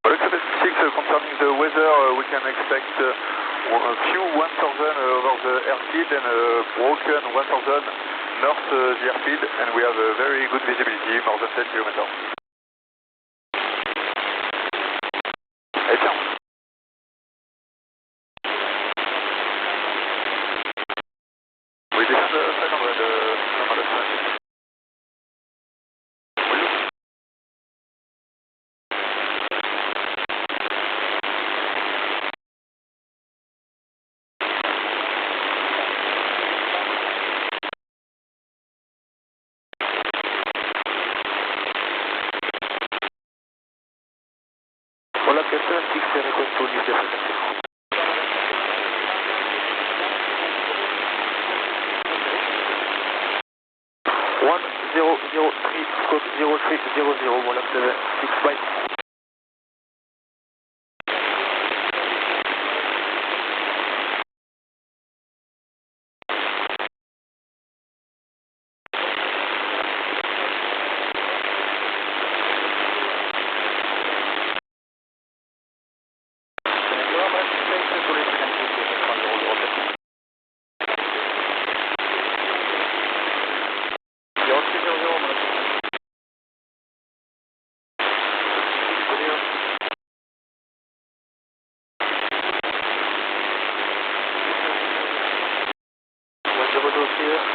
Alexa 6, concerning the weather, we can expect a few 1000 over the airfield and a broken 1000 north the airfield, and we have a very good visibility, more than 10 kilometers. Hey, tiens. We descend 500, Hola, Kessler 6, request to leave the frequency. 1003, scope 0300, Wallach 7, 6, bye.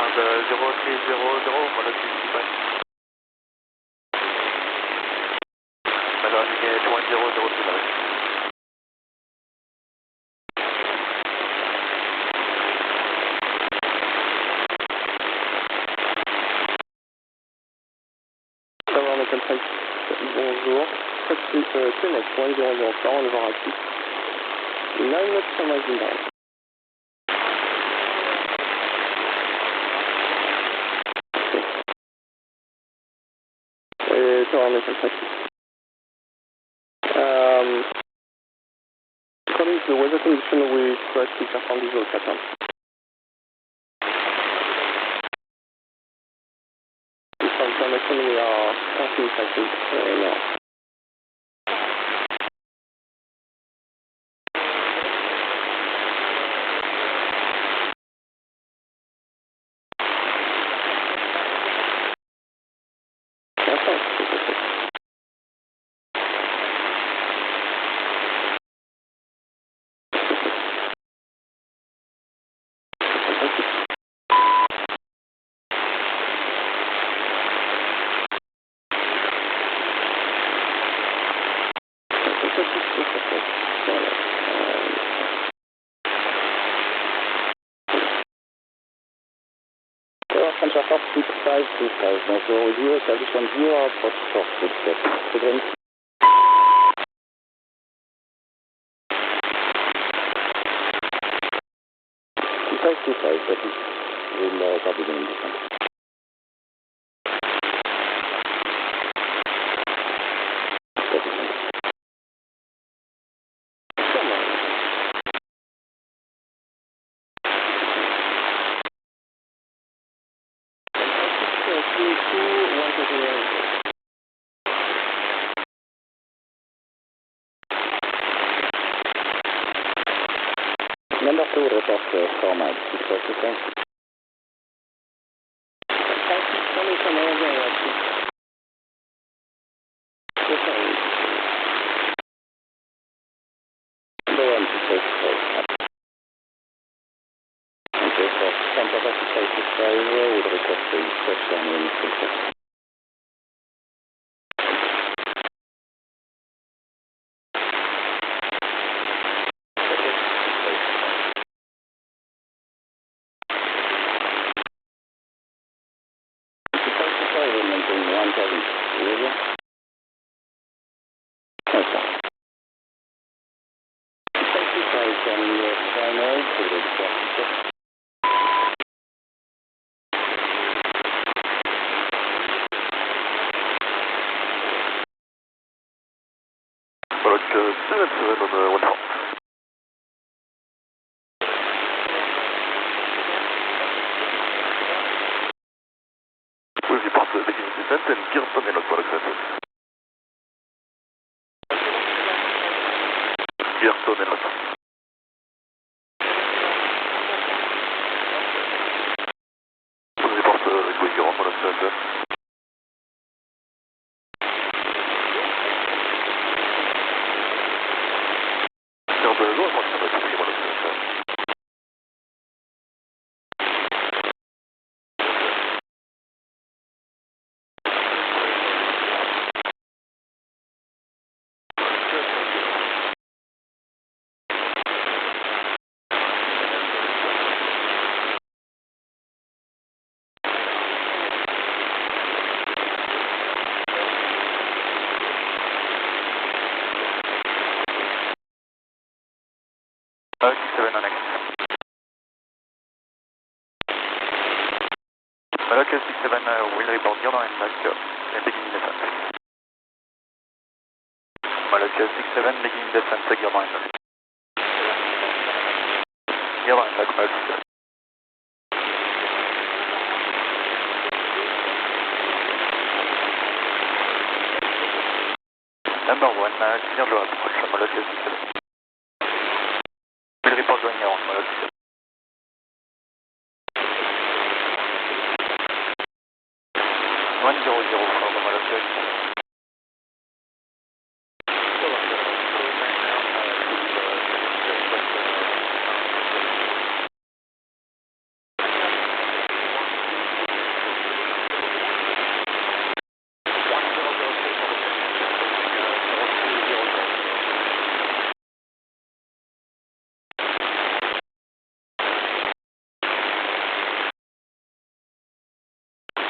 And 0300, Wallach 65. Alors, ligne 1002. Savoir Local 5, bonjour. Taxi Connect 1004, on le voir à 6. 9 knots from rising down. Tower Local 5. According to the weather condition, we correctly perform visual pattern. For information, we are starting cycling now. Center Fox 6525, bonjour, zero, service 10, approach short, footstep. Cedric. 2525, that is, we'll start beginning this one. Number 2, report format, 6%. Wallach 7 on 1 We'll depart the beginning descent and gear terminal Wallach 7. Bientôt, Nelot. Report going around on the Malak 67 on X. Malak 67 will report Gardner and Mac and beginning descent. Malak 67 beginning descent, Gardner and Mac. Gardner and Mac, Malak 67. Number 1, clear low approach, Malak 67. Will report going around, Malak 67. 100 from Malak 67.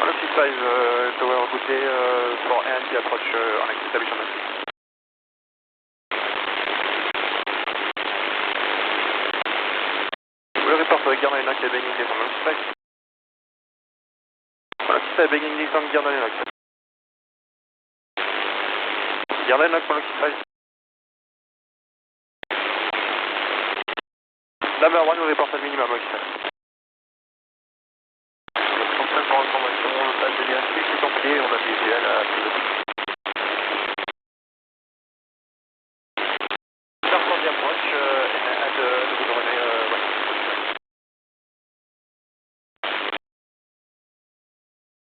Malak 65, tower good day for ANT approach on establishment. Will report Gardner and Mac beginning descent, Malak 65. Malak 65 beginning descent, Gardner and Mac. Gardner and Mac, Malak 65. Number 1 will report at minimum, Malak 65.